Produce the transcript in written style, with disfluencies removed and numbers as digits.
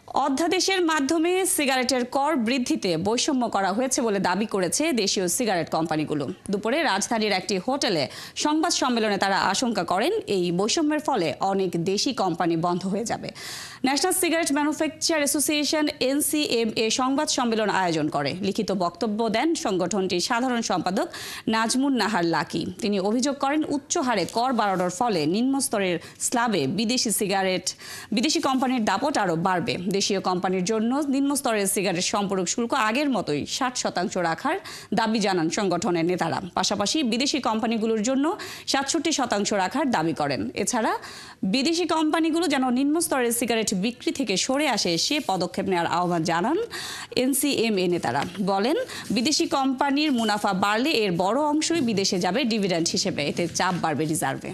অধ্যাদেশের মাধ্যমে সিগারেটের কর বৃদ্ধিতে বৈষম্য করা হয়েছে বলে দাবি করেছে দেশীয় সিগারেট কোম্পানিগুলো। দুপুরে রাজধানীর একটি হোটেলে সংবাদ সম্মেলনে তারা আশঙ্কা করেন এই বৈষম্যের ফলে অনেক দেশি কোম্পানি বন্ধ হয়ে যাবে। ন্যাশনাল সিগারেট ম্যানুফ্যাকচার অ্যাসোসিয়েশন এনসিএমএ সংবাদ সম্মেলন আয়োজন করে। লিখিত বক্তব্য দেন সংগঠনটির সাধারণ সম্পাদক নাজমুন নাহার লাকি। তিনি অভিযোগ করেন উচ্চ হারে কর বাড়ানোর ফলে নিম্নস্তরের স্ল্যাবে বিদেশি কোম্পানির দাপট আরও বাড়বে। দেশীয় কোম্পানির জন্য নিম্নস্তরের সিগারেট সম্পূরক শুল্ক আগের মতোই 60% রাখার দাবি জানান সংগঠনের নেতারা। পাশাপাশি বিদেশি কোম্পানিগুলোর জন্য 67% রাখার দাবি করেন। এছাড়া বিদেশি কোম্পানিগুলো যেন নিম্নস্তরের সিগারেট বিক্রি থেকে সরে আসে সে পদক্ষেপ নেওয়ার আহ্বান জানান এনসিএমএ নেতারা। বলেন বিদেশি কোম্পানির মুনাফা বাড়লে এর বড় অংশই বিদেশে যাবে ডিভিডেন্ড হিসেবে, এতে চাপ বাড়বে রিজার্ভে।